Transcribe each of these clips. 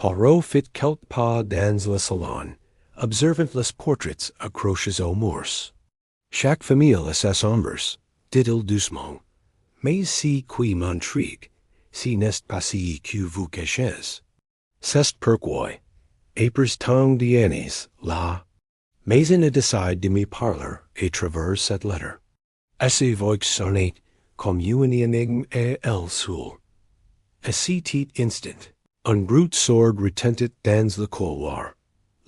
Poirot fit quelque pas dans le salon, observant les portraits accrochés aux murs. Chaque famille a ses ombres, dit-il doucement. Mais si qui m'intrigue, si n'est pas si que vous cachez. C'est pourquoi, après tant d'années, là, mais il décide de me parler à travers cette lettre. Assez voix sonnait comme une énigme à elle seule. À cet instant, un brute sourd retentit dans le couloir,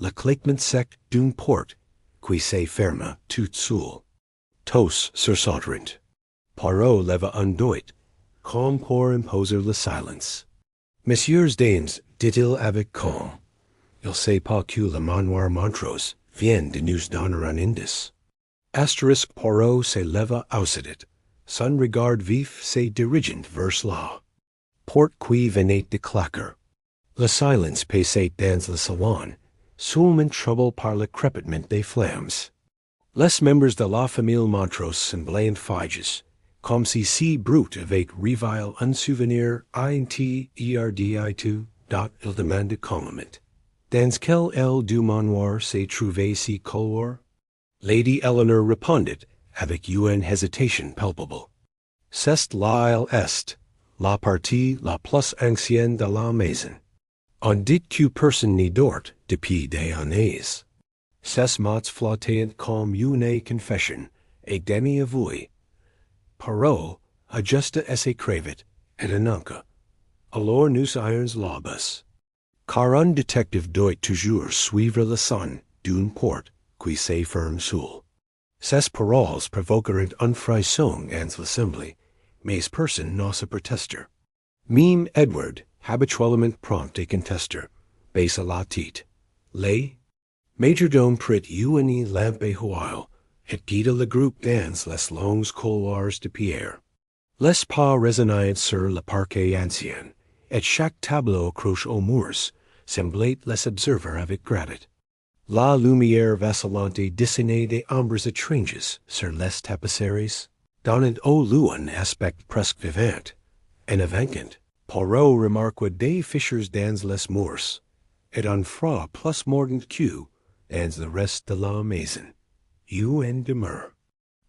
le claquement sec d'une porte qui se ferma toute seule. Tous sursauteront. Poirot leva un doigt, comme pour imposer le silence. Messieurs, dames, dit-il avec calme, il sait pas que le Manoir Montrose vient de nous donner un indice. Asterisk Poirot se leva aussitôt, son regard vif se dirigeant vers là. Porte qui venait de claquer. Le silence passait dans le salon, seulement troublé par le crépitement des flammes. Les membres de la famille Montrose semblaient figes, comme si brute avait révélé un souvenir interdit dont il demandait compliment. Dans quelle aile du manoir se trouvait ce couloir? Lady Eleanor répondit avec une hésitation palpable. C'est la est, la partie la plus ancienne de la maison. On dit que personne n'y dort depuis des années. Ces mots flottaient comme une confession, et demi-avoué. Poirot ajusta ses cravates et annonça. Alors nous irons là-bas. Car un détective doit toujours suivre le son d'une porte qui se ferme seule. Ces paroles provoquèrent un frisson en l'assemblée, mais personne n'osa protester. Même Edward, habituellement prompt à contester, baissa la tête. Les majordome prit une lampe à huile, et guida le groupe dans les longs couloirs de pierre. Les pas résonnaient sur le parquet ancien, et chaque tableau accroché aux murs semblait les observer avec gratitude. La lumière vacillante dessinait des ombres étranges sur les tapisseries, donnant au lieu un aspect presque vivant. En avant, Poirot remarqua des fissures dans les murs, et un froid plus mordant que dans le reste de la maison. Une demeure.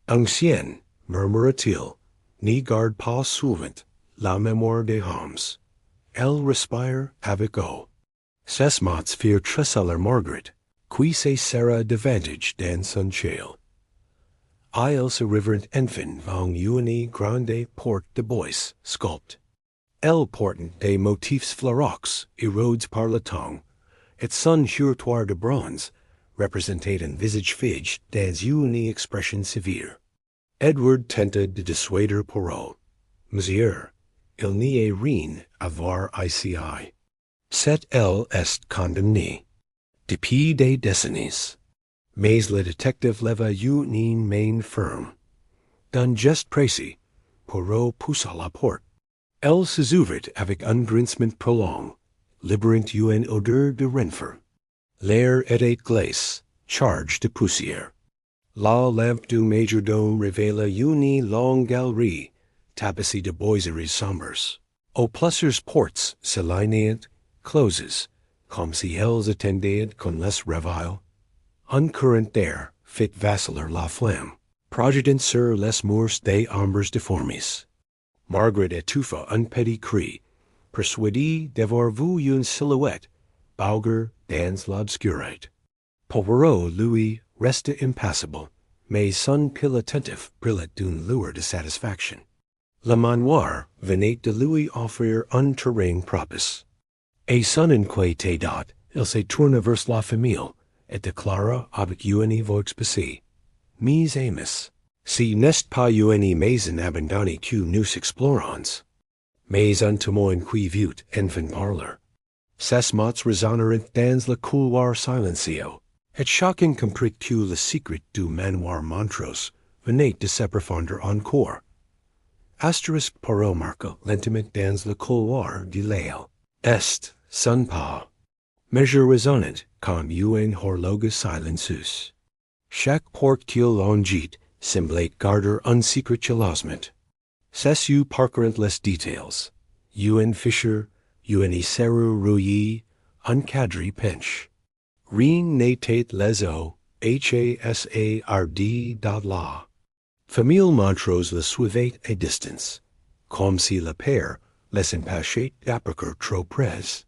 Ancienne, murmura-t-il, n'y garde pas souvent la mémoire des hommes. Elle respire avec eau. Ces mots firent tressaillir Margaret, qui se serra davantage dans son châle. Elle se reverent enfin vang une grande porte de bois sculpte. Elle portant des motifs fleurox érodés par le temps, et son jurtoire de bronze représentait un visage figé dans une expression sévère. Edward tenta de dissuader Poirot. Monsieur, il n'y a rien à voir ici. Cette elle est condamnée. Depuis des décennies. Mais le détective leva une main ferme. D'un geste précis, Poirot poussa la porte. Elle se ouvrit avec un grincement prolongé, libérant une odeur de renfort. L'air était glace, chargé de poussière. La lampe du majordome révéla une longue galerie, tapissée de boiseries sombres. Aux plusieurs portes s'alignaient, closes, comme si elles attendaient qu'on les réveille. Un courant d'air fit vaciller la flamme, projetant sur les murs des ombres déformes. Margaret étouffa un petit cri, persuadée d'avoir vu une silhouette bauger dans l'obscurité. Poirot, lui, resta impassible, mais son pied attentif brillait d'une lueur de satisfaction. Le manoir venait de lui offrir un terrain propice. Et son inquiété dot, il se tourna vers la famille, et déclara avec une voix basse. Mes amis, si n'est pas une maison abandonnée que nous explorons, mais un témoin qui vit enfin parler. Ces mots résonnèrent dans le couloir silencieux, et chacun comprit que le secret du Manoir Montrose venait de se profonder encore. Asterisk Poirot marqua lentement dans le couloir de l'aile. Est, son pas. Mesure résonnante comme une horloge silencieuse. Chaque porte qu'il longit semblait garder un secret gelosement. C'est parcourant les détails. Une fissure, une serrure rouillée, uncadry pinch. Rien n'était les eaux, hasard. Famille Montrose le suivait à distance, comme si le père les empêchait d'approcher trop près.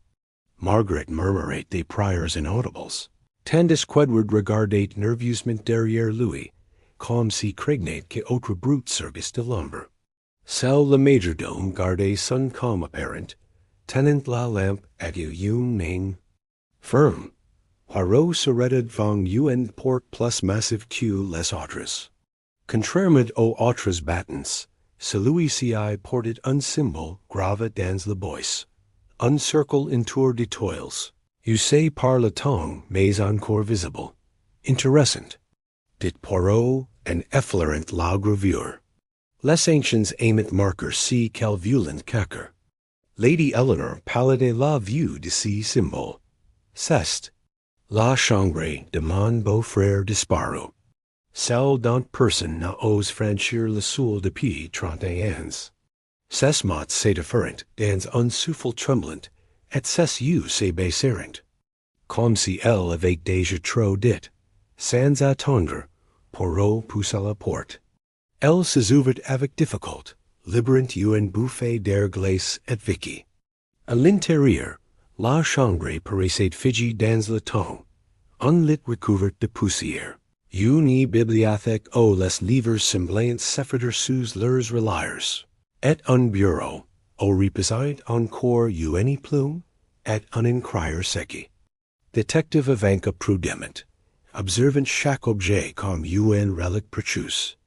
Margaret murmurait des prières inaudibles, tandis qu'Edward regardait nerveusement derrière lui, comme si craignait qu'autre brute service de l'ombre. Seul le majordome gardait son calme apparent, tenant la lampe avec une main ferme. Poirot s'arrêta devant une porte plus massive que les autres. Contrairement aux autres battants, celui-ci portait un symbole gravé dans le bois, un cercle entour des toiles, usé par le temps mais encore visible, intéressant. Dit Poirot en effleurant la gravure. Les anciens aimant marquer si quel violent caquer. Lady Eleanor palliait la vue de ces symboles. C'est la chambre de mon beau-frère disparu. Celle dont personne n'a osé franchir le seuil depuis 31 ans. Ses mots se différent dans un souffle tremblant, et ses yeux se baisseront. Comme si elle avait déjà trop dit. Sans attendre, Poirot poussa la porte. Elle se ouvrit avec difficulté, libérant une bouffée d'air glacé et Vicky. À l'intérieur, la chambre paraissait figée dans le temps. Un lit recouvert de poussière. Une bibliothèque où les livres semblants s'effriter sous leurs reliures. Et un bureau, où reposait encore une plume et un encrier sec. Détective Ivanka prudemment, observant chaque objet comme une relique précieuse.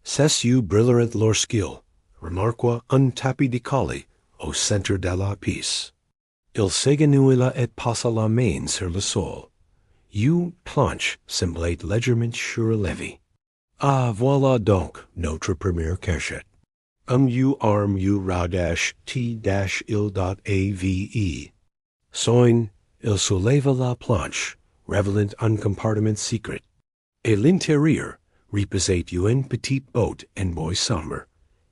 Ses yeux brillèrent lorsqu'il remarqua un tapis de colle au centre de la pièce. Il s'agenouilla et passa la main sur le sol. Une planche semblait légèrement surélevée. Ah, voilà donc notre première cachette. Arm ra-t-il.ave. Soin, il souleva la planche, révélant un compartiment secret. À l'intérieur reposait une petite botte en bois sombre,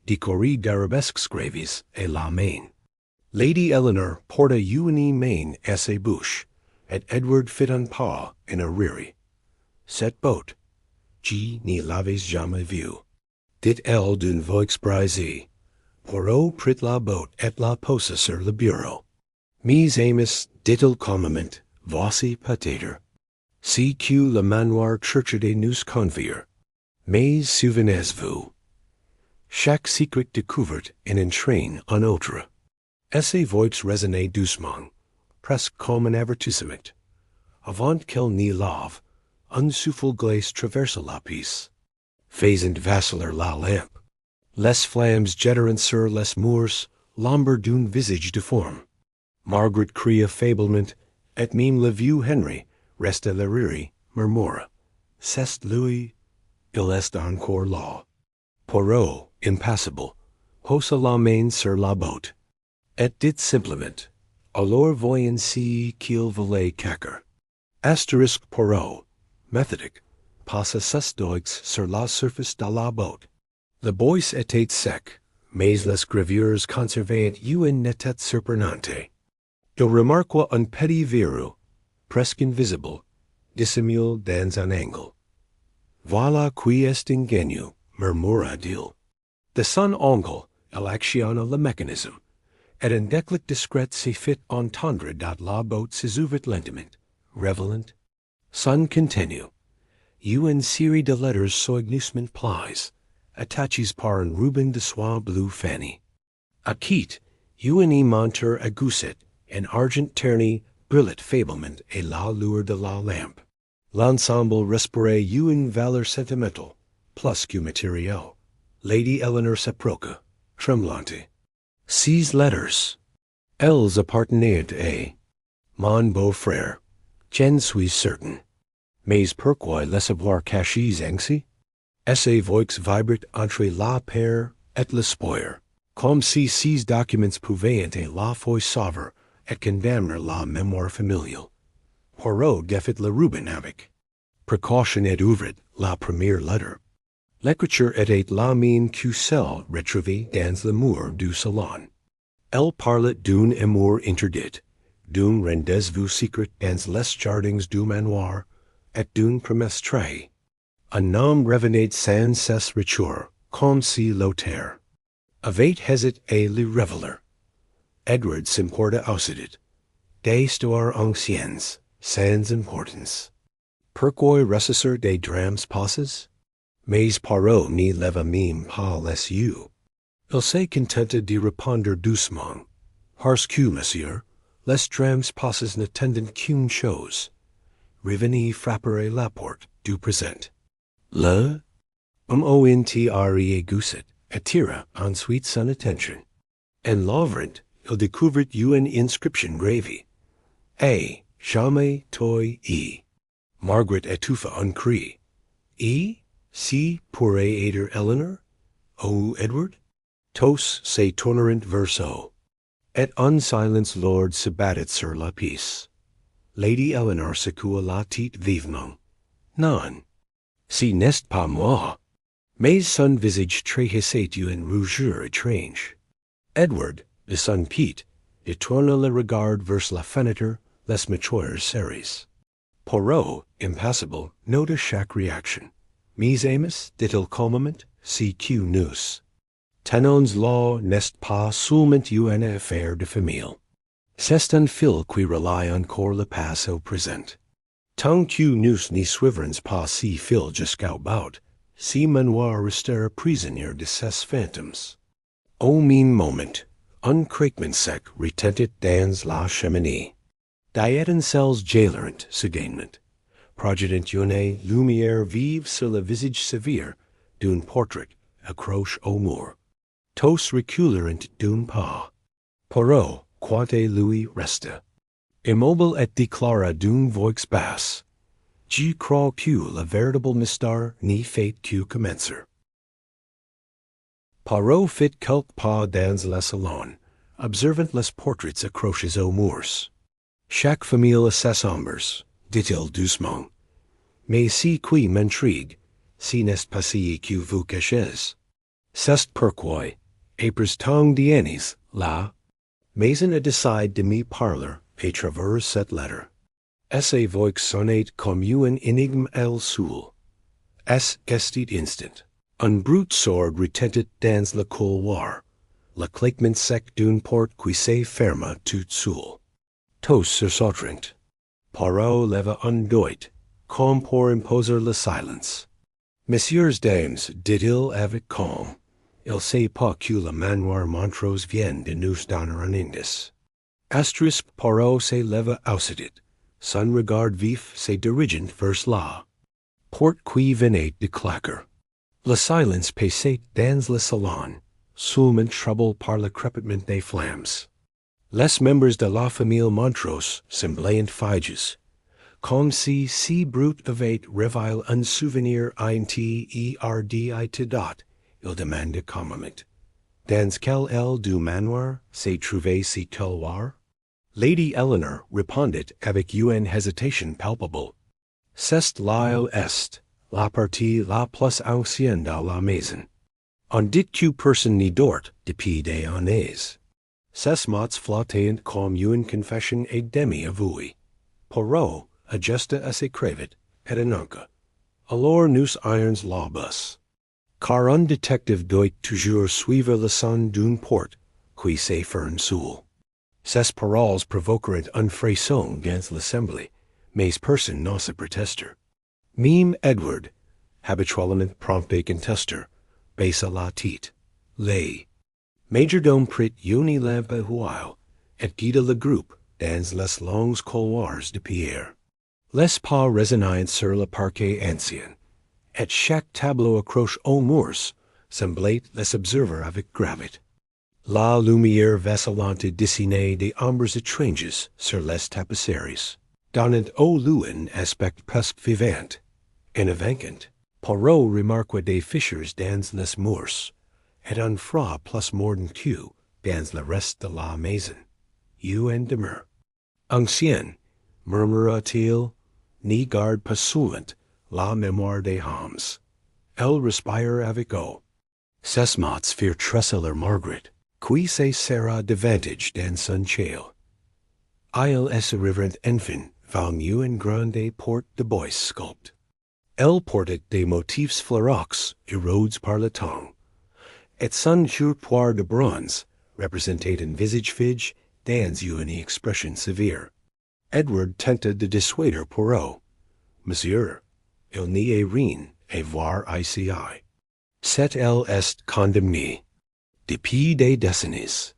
décorée d'arabesques gravies à la main. Lady Eleanor porta une main à sa bouche, et Edward fit un pas en arrière. Cette botte, je ne l'avais jamais vue. Dit-elle d'une voix brisée. Poirot prit la botte et la posa sur le bureau. Mes amis, dit-il calmement, voici peut-être. Si que le manoir cherchait nous conduire. Mais souvenez-vous. Chaque secret découvert en entraîne un autre. Et sa voix résonnait doucement, presque comme un avertissement. Avant qu'elle n'y lave, un souffle glacé traversa la pièce, faisant vaciller la lampe. Les flammes jettèrent sur les murs l'ombre d'un visage difforme. Margaret cria faiblement, et même le vieux Henry, resté l'arrière, murmura, c'est lui, il est encore là. Poirot, impassible, posa la main sur la botte, et dit simplement, alors voyons-y qu'il voulait caquer. Asterisk Poirot, méthodique, passa ses doigts sur la surface de la botte. Le bois était sec, mais les gravures conservaient une netteté surprenante. Il remarqua un petit verrou, presque invisible, dissimulé dans un angle. Voilà qui est ingénieux, murmura-t-il. De son angle, il actionna le mécanisme, et un déclic discret se fit entendre dat la botte s'ouvrit lentement, révélant, son contenu, une série de lettres soigneusement pliées, attachées par un ruban de soie bleu fanny. À quitte, une montre à gousset en argent terni brillait faiblement à la lueur de la lampe. L'ensemble respirait une valeur sentimentale, plus que matérielle. Lady Eleanor s'approcha, tremblante. Ces lettres, elles appartenaient à mon beau-frère, j'en suis certain. Mais pourquoi les avoir cachées ainsi? Et sa voix vibrait entre la peur et l'espoir, comme si ces documents pouvaient être la foi sauver et condamner la mémoire familiale. Poirot défit le ruban avec précaution et ouvrit la première lettre. L'écriture était la même que celle retrouvée dans le mur du salon. Elle parlait d'un amour interdit, D'une rendez-vous secret dans les jardins du manoir, et d'une promesse trahie. Un homme revenait sans cesse retour, comme si l'auteur avait hésité le reveler. Edward s'importa aussitôt, des histoires anciennes, sans importance. Pourquoi ressaisir des drames passés? Mais Poirot n'y leva même pas les yeux. Il se contenta de répondre doucement, parce que, monsieur, les drames passés n'attendent qu'une chose. Revenez frapper la porte du présent. Le ontre gusset attira ensuite son attention. En l'ouvrant, il découvrit une inscription gravée. A. Jamais toi e. Margaret étouffa un cri. E. Si pourrait aider Eleanor? O Edward? Tous se tournèrent vers eux. Et un silence lourd se battit sur la pièce. Lady Eleanor secoua la tête vivement. Non, si n'est pas moi. Mais son visage trahissait une rougeur étrange. Edward, de son pied, détourna le regard vers la fenêtre, les mâchoires serrées. Poirot, impassible, nota chaque réaction. Mes amis, dit-il calmement, si que nous tenons là n'est pas seulement une affaire de famille. C'est un fil qui relie encore le passé au présent. Tant que nous n'y suivrons pas si fil jusqu'au bout, si manoir restera prisonnier de ces fantômes. Au même moment, un craquement sec retentit dans la cheminée. Des étincelles jailirent secainement, projetant une lumière vive sur le visage sévère d'un portrait accroché au mur. Tous reculèrent d'un pas. Poirot, côté lui, resta immobile et déclara d'une voix basse. Je crois que le véritable mystère n'y fait que commencer. Poirot fit quelques pas dans le salon, observant les portraits accrochés aux murs. Chaque famille a ses ombres, dit-il doucement. Mais si qui m'intrigue, si n'est pas si que vous cachez. C'est pourquoi, après tant d'années, là, Maison a décidé de me parler à travers cette lettre. Sa voix sonnait comme une énigme elle seule. Cet instant, un brut sourd retentit dans le couloir, le claquement sec d'une porte qui se ferma toute seule. Tous sursauterent. Poirot leva un doigt, comme pour imposer le silence. Messieurs, dames, dit-il avec calme, il sait pas que le Manoir Montrose vient de nous donner un indice. Asterisk Poirot se leva aussitôt. Son regard vif se dirigent vers la porte qui venait de claquer. Le silence passait dans le salon, seulement troublé par le crépitement des flammes. Les membres de la famille Montrose semblaient figes, comme si brut avait révélé un souvenir interdit. Il demanda calmement. Dans quelle aile du manoir se trouvait ce couloir? Lady Eleanor répondit avec une hésitation palpable. C'est l'aile est, la partie la plus ancienne de la maison. On dit que personne n'y dort depuis des années. Ces mots flottaient comme une confession et demi-avouée. Poirot adjusta à ses cravates et un anka. Alors nous irons la bus. Car un détective doit toujours suivre le son d'une porte qui se ferme seule. Ces paroles provoquèrent un frisson dans l'assemblée, mais personne n'osa protester. Même Edward, habituellement prompt et contesteur, baissa la tête. Le majordome prit une lampe à huile et guida le groupe dans les longs couloirs de pierre. Les pas résonnaient sur le parquet ancien, et chaque tableau accroché aux murs semblait les observer avec gravité. La lumière vacillante dessinait des ombres étranges sur les tapisseries, donnant au lieu un aspect presque vivant. En avançant, Poirot remarqua des fissures dans les murs, et un froid plus mordant que dans le reste de la maison. Une demeure ancienne, murmura-t-il, n'y garde pas seulement la mémoire des hommes. Elle respire avec eau. Ces mots firent tressailler Margaret, qui se serra davantage dans son chair. Il est reverent enfant, venu en grande porte de bois sculpt. Elle portait des motifs fleurox, érodes par le temps. Et son poire de bronze representait un visage fige dans une expression sévère. Edward tentait de dissuader Poirot. Monsieur, il n'y a rien à voir ici. Cet elle est condamné. Depuis des décennies.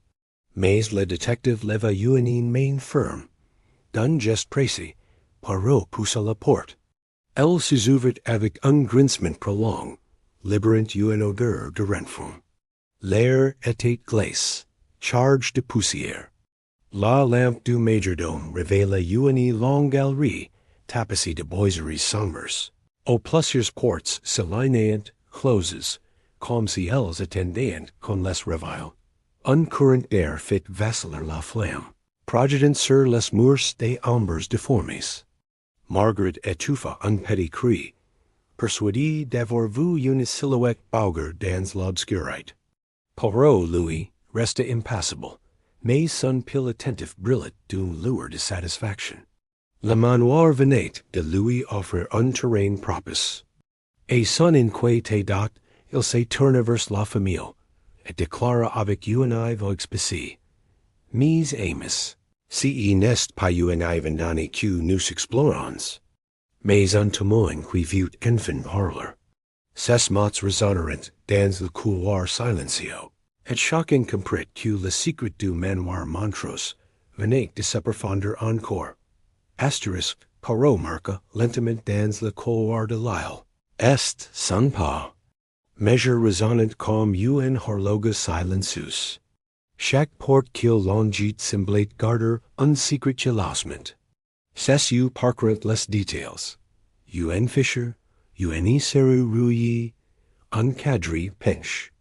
Mais le détective leva une main ferme. D'un geste précis, Poirot poussa la porte. Elle s'ouvrit avec un grincement prolongé, libérant une odeur de renfort. L'air était glace, chargé de poussière. La lampe du majordome révélait une longue galerie, tapissée de boiseries sombres. Aux plusieurs portes s'alignant closes, comme si elles attendaient qu'on les réveille. Un courant d'air fit vaciller la flamme, projetant sur les murs des ombres déformées. Margaret étouffa un petit cri, persuadée d'avoir vu une silhouette bouger dans l'obscurité. Poirot, lui, resta impassible, mais son pile attentif brillait d'une lueur de satisfaction. Le manoir venait de lui offrir un terrain propice. Et son inquiété date, il se tourna vers la famille, et déclara avec une voix spécie: Mes amis, si il n'est pas une vendannée que nous explorons, mais un témoin qui vit enfin parler. Ses mots résonnèrent dans le couloir silencieux, et chacun comprit que le secret du Manoir Montrose venait de se profonder encore. Asterisk, Poirot marqua lentement dans le couloir de l'île. Est son pas. Measure résonnant comme une horloge silencieuse. Chaque porte qu'il longit semblait garder un secret gelosement. Ses parcourant les détails. Un fisher, une serrure rouillée, un cadre pinche.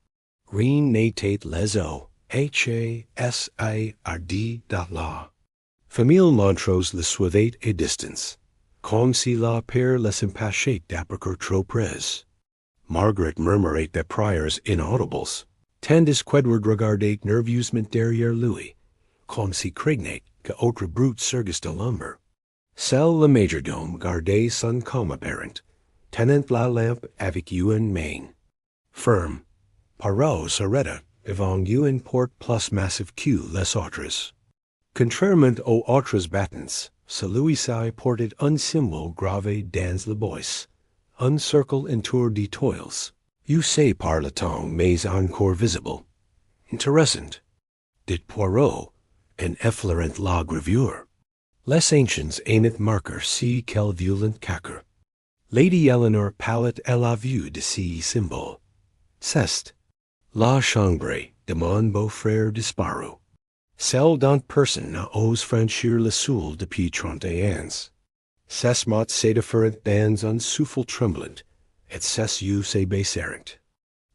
Rien n'était les eaux, H.A.S.A.R.D. là. Famille Montrose le suivait à distance, comme si la père les empêchait d'approcher trop près. Margaret murmurait des prières inaudibles, tandis qu'Edward regardait nerveusement derrière lui, comme si craignait qu'autre brute surgisse de l'ombre. Seul le majordome gardait son calme apparent, tenant la lampe avec une main. Ferme, Poirot s'arrêta devant une porte plus massive que les autres. Contrairement aux autres battants, celui-ci portait un symbole gravé dans le bois, un cercle entouré d'étoiles, usé par le temps mais encore visible. Intéressant, dit Poirot, en effleurant la gravure. Les anciens ain't marquer si quel violent caquer. Lady Eleanor pâlit à la vue de ces symboles. C'est la chambre de mon beau-frère disparu. Celle d'une personne n'ose franchir le seuil depuis 30 ans. Ses mots s'édifèrent dans un souffle tremblant, et ses yeux s'abaissèrent.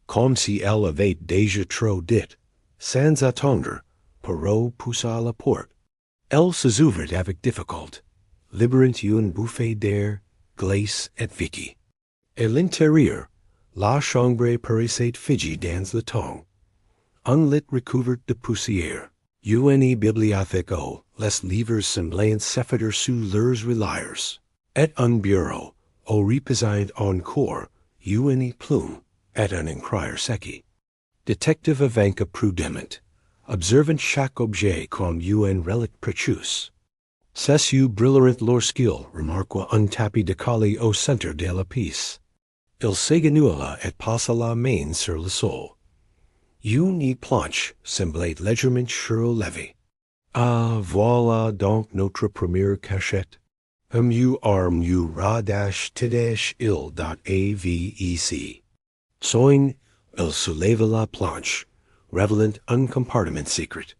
Comme si elle avait déjà trop dit, sans attendre, Poirot poussa la porte. Elle s'ouvrit avec difficulté, libérant une bouffée d'air, glace et vicky. À l'intérieur, la chambre paraissait figée dans le temps. Un lit recouvert de poussière. Une bibliothèque où les livres semblaient s'effondrer sous leurs reliures. Et un bureau où reposait encore une plume et un encrier sec. Detective Ivanka prudemment, observant chaque objet comme une relique précieuse. Ses yeux brillèrent lorsqu'il remarqua un tapis de colle au centre de la pièce. Il s'éganouilla et passa la main sur le sol. Une planche semblait légèrement surélevée. Ah, voilà donc notre première cachette. Mu ra-tdh-il.avec. Soin, il souleva la planche, révélant un compartiment secret.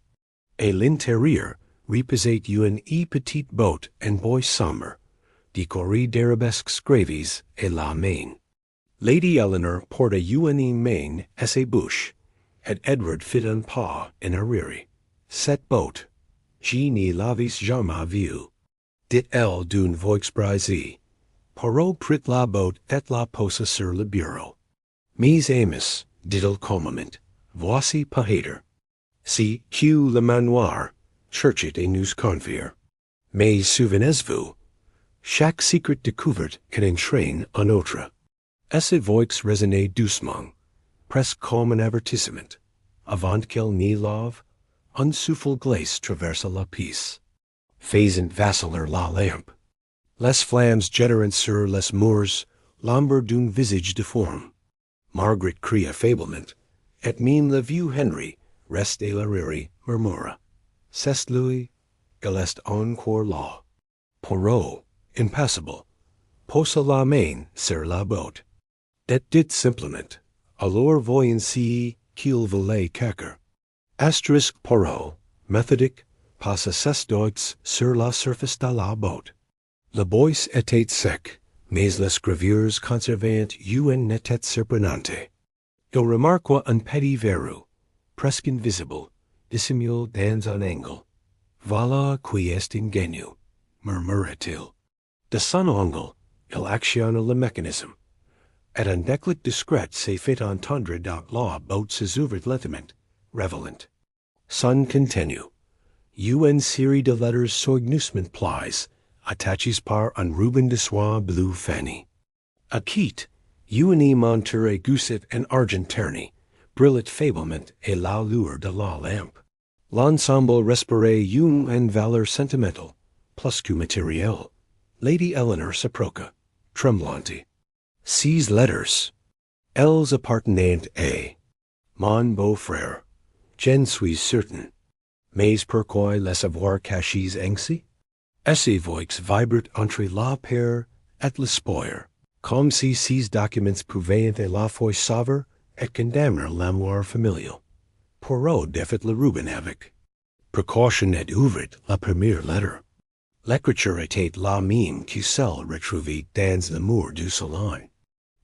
À l'intérieur reposait une petite botte en bois sombre, décorée d'arabesques gravies et la main. Lady Eleanor porta une main à sa bouche, et Edward fit un pas en arrière. Cette botte, je ne l'avais jamais vue, dit-elle d'une voix brisée. Poirot prit la botte et la posa sur le bureau. Mes amis, dit-il calmement, voici peut-être. Si que le manoir, cherchait et nous confier. Mais souvenez-vous, chaque secret découvert can entraîner un autre. Esse voix résonne doucement, presque comme un avertissement, avant qu'elle n'y lave, un souffle glace traverse la pièce. Faisant vaciller la lampe. Les flammes jetteront sur les murs, l'ombre d'un visage déforme. Margaret cria faiblement, et même le vieux Henry, reste à la rire, murmura. C'est lui, il est encore là. Poirot, impassible, posa la main sur la botte. Det dit simplement, alors voyons-y qu'il voulait caquer. Asterisk Poirot, méthodique, passa ses doigts sur la surface de la botte. Le bois était sec, mais les gravures conservaient une netteté surprenante. Il remarqua un petit verrou, presque invisible, dissimulé dans un angle. Voilà qui est ingénieux, murmura-t-il. De son angle, il actionna le mécanisme. Et un déclic discret s'est fait entendre dans la botte s'ouvrit lentement, révélant. Son continue. Une série de lettres soigneusement pliées, attachées par un ruban de soie bleu fanny. A quitte, une monture gousset en argent terni, brillait faiblement à la lueur de la lampe. L'ensemble respirait une valeur sentimentale, plus que matérielle. Lady Eleanor s'approcha, tremblante. Ces lettres, elles appartenaient à mon beau-frère. J'en suis certain. Mais pourquoi les avoir cachées ainsi? Esse voix vibrent entre la peur et l'espoir, comme si ces documents pouvaient à la fois sauver et condamner l'amour familial. Poirot défait le ruban avec précaution et ouvrit la première lettre. L'écriture était la même que celle retrouvée dans l'amour du salon.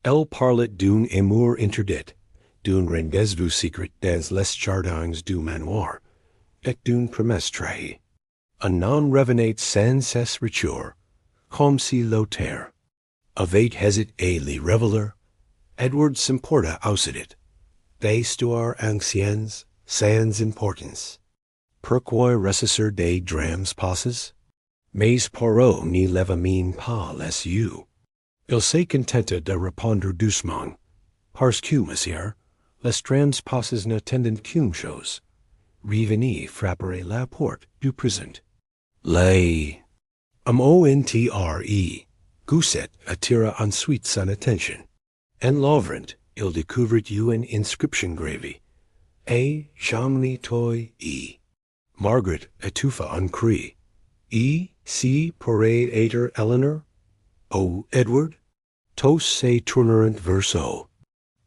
Elle parlait d'un amour interdit, d'un rendez-vous secret dans les jardins du manoir, et d'une promesse trahie. Un nom revenait sans cesse retour, comme si l'auteur avait hésité à les révéler. Edward s'emporta aussitôt. Des histoires anciennes, sans importance. Pourquoi ressaisir des drames passés? Mais Poirot n'y leva même pas les yeux. Il se contenta de répondre doucement. Parce que, monsieur, les drames passés n'attendent qu'une chose. Revenez frapper à la porte du présent. Les montre, Gousset attira ensuite son attention. En l'ouvrant, il découvrit une inscription gravée. Et jamais toi y. Margaret étouffa un cri. Si pourrait être Eleanor? Oh, Edward? Tous se tournèrent vers eux.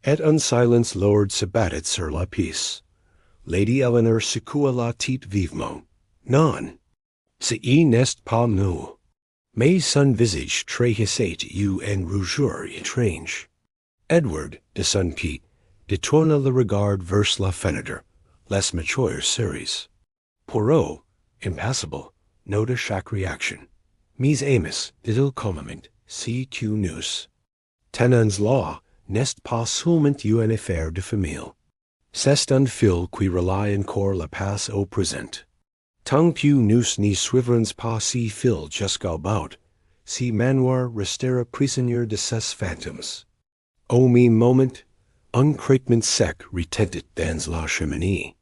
Et un silence lourd se battit sur la pièce. Lady Eleanor secoua la tête vivement. Non, ce n'est pas nous. Mais son visage trahissait une rougeur étrange. Edward, de son pied, détourna le regard vers la fenêtre, les matures cerise. Poirot, impassible, nota chaque réaction. Mes amis, dit-il calmement, si tu nous. Tenons là, n'est pas seulement une affaire de famille. C'est un fil qui relie encore la passe au présent. Tant que nous n'y suivrons pas si fil jusqu'au bout, si manoir restera prisonnier de ses fantômes. Au même moment, un craquement sec retentit dans la cheminée.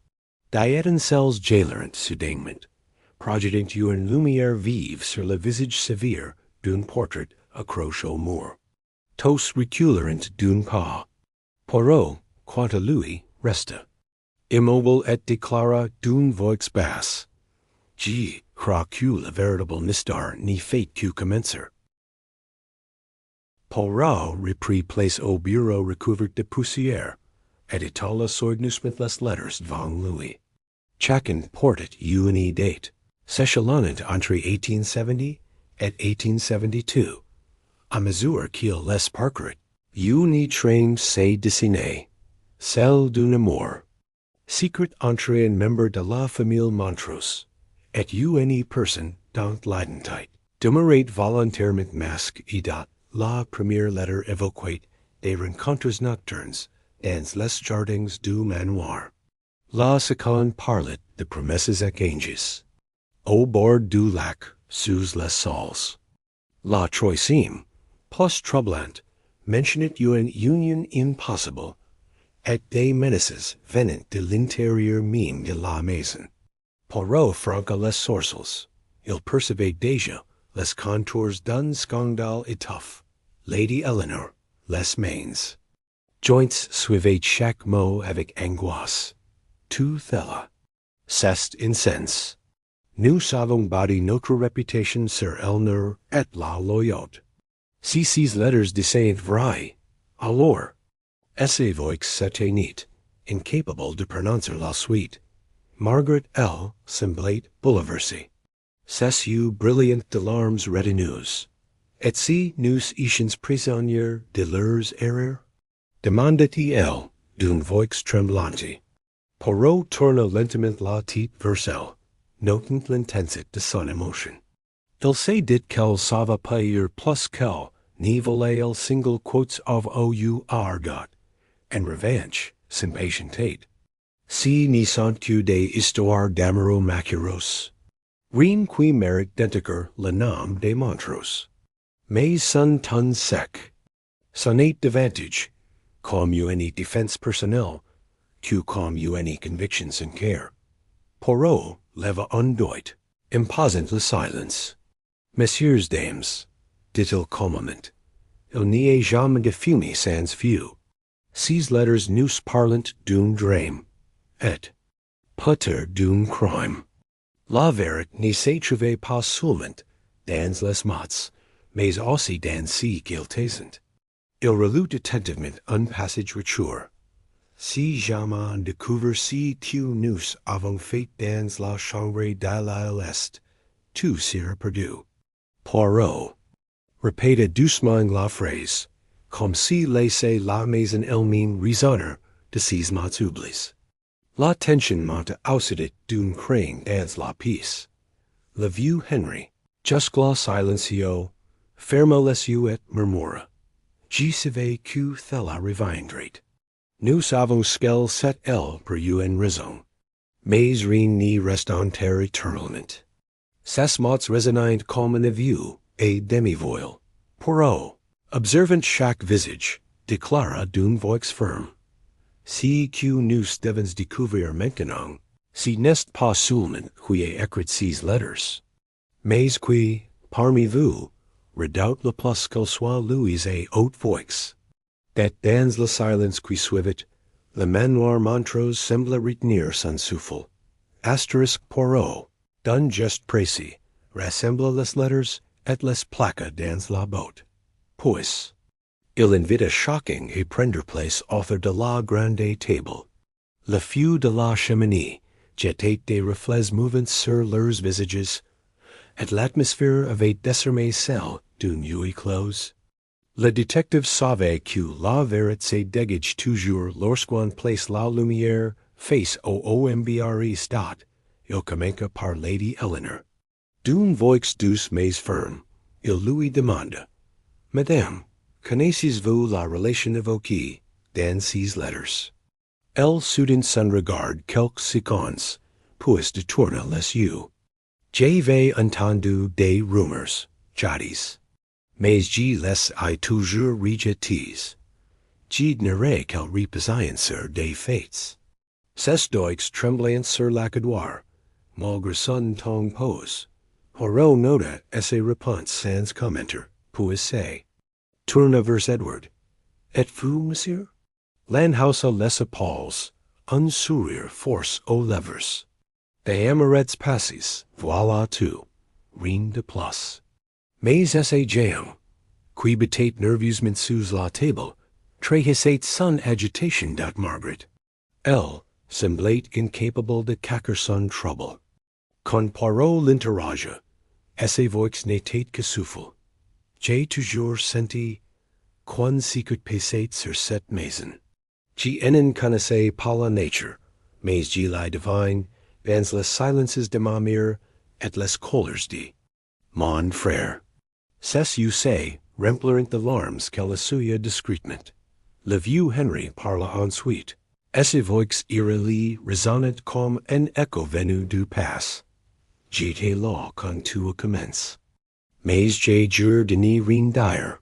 Des étincelles jailirent soudainement, projetant une lumière vive sur le visage sévère d'un portrait accroché au mur. Tous reculèrent d'un pas. Poirot, quant à lui, resta, immobile et déclara d'une voix basse. Je crois que le véritable mystère n'y fait que commencer. Poirot reprit place au bureau recouvert de poussière, et étala soigneusement les lettres devant lui. Chacun portait une date, s'échelonnant entre 1870 et 1872. À mesure qu'il les parcourait, une train s'est dessinée, celle d'un amour. Secret entre un membre de la famille Montrose, et une personne dans l'identité demeurait volontairement masque et date. La première lettre évoquait des rencontres nocturnes dans les jardins du manoir. La seconde parlait de promesses échanges. Au bord du lac, sous les sols. La troisième, plus troublante, mentionnet une union impossible, et des menaces venant de l'intérieur même de la maison. Poirot franqua les sourcils. Il percevait déjà les contours d'un scandale étouffé. Lady Eleanor, les mains joints suivaient chaque mot avec angoisse. Tout cela, c'est incense. Nous avons bâti notre réputation sur Eleanor et la loyauté. Si ces lettres disaient vrai, alors, Laissez-vous s'éteignit, incapable de prononcer la suite. Margaret L. semblait bouleversée. Ses yeux brillants de larmes retenues. Et si nous étions prisonniers de leurs erreurs? Demanda-t-elle d'une voix tremblante. Poirot tourna lentement la tête vers elle, notant l'intensité de son émotion. Il se dit qu'elle savait payer plus qu'elle, ni voulait elle single quotes of ou argot, en revanche, s'impatientait. Si ne sont que des histoires d'amoureux maqueros. Rien qui mérite d'intégrer le nom de Montrose. Mais son ton sec. Son est davantage, comme une défense personnelle, que comme une conviction sincère. Poirot leva un doigt, imposant le silence. Messieurs, dames, dit-il calmement, il n'y a jamais de fumée sans feu. Ces lettres nous parlent d'un drame, et peut-être d'un crime. La vérité ne se trouvait pas seulement dans les mots, mais aussi dans ce qu'ils taisent. Il relut attentivement un passage retour. Si jamais découvre ce que nous avons fait dans la chambre de l'Est, tout sera perdu. Poirot répéta doucement la phrase, comme si laissait la maison elle-même résonner de ses mots oublis. La tension monta aussitôt d'un craint dans la pièce. Le vieux Henry, jusque-là silencieux, ferma les yeux et murmura. Je savais que cela reviendrait. Nous avons qu'elle c'est elle pour une raison. Mais rien n'y reste en terre éternellement. Ses mots résonnent comme un aveu et demi-voile. Poirot, observant chaque visage, déclara d'une voix ferme. Si que nous devons découvrir maintenant, si n'est pas seulement qui a écrit ces lettres, mais qui, parmi vous, redoute le plus qu'elle soit louise et haute voix. Dat dans le silence qui suivit, le Manoir Montrose sembla retenir son souffle. Asterisk Poirot, d'un geste précis, rassembla les lettres et les plaqua dans la botte. Puis, il invita chacun à prendre place autour de la grande table. Le feu de la cheminée jetait des reflets mouvants sur leurs visages, et l'atmosphère avait désormais celle d'une nuit close. Le détective savait que la vérité se dégage toujours lorsqu'on place la lumière face au ombre stat. Il commença par Lady Eleanor. D'une voix douce mais ferme, il lui demanda, Madame, connaissez-vous la relation évoquée dans ces lettres? Elle soutint son regard quelques secondes, puis détourna les yeux. J'avais entendu des rumeurs, jadis, mais je les ai toujours rejetés. J'ignorais qu'elles reposaient sur des faits. Ses doigts tremblaient sur l'accoudroir, malgré son ton pose. Poirot nota ses réponses sans commentaire, puis se tourna vers Edward. Êtes-vous, monsieur? L'enhaussa les épaules, un sourire force aux lèvres. Des amoureux passes, voilà tout, rien de plus. Mais esse géant, qui battait nerveusement sous la table, trahissait son agitation dat Margaret. Elle semblait incapable de cacher son trouble. Quand Poirot l'interrogea, esse voix n'était que souffle. J'ai toujours senti qu'un secret pesait sur cette maison. Je n'en connaissais pas la nature, mais je la divine dans les silences de ma mère et les colères de mon frère. Ces yeux se remplirent de larmes qu'elle essuya discrètement. Le vieux Henry parla ensuite. Esse voix irrélie résonnait comme un écho venu du passé. Jete law con tua commence. Mais J jure denis rien dire.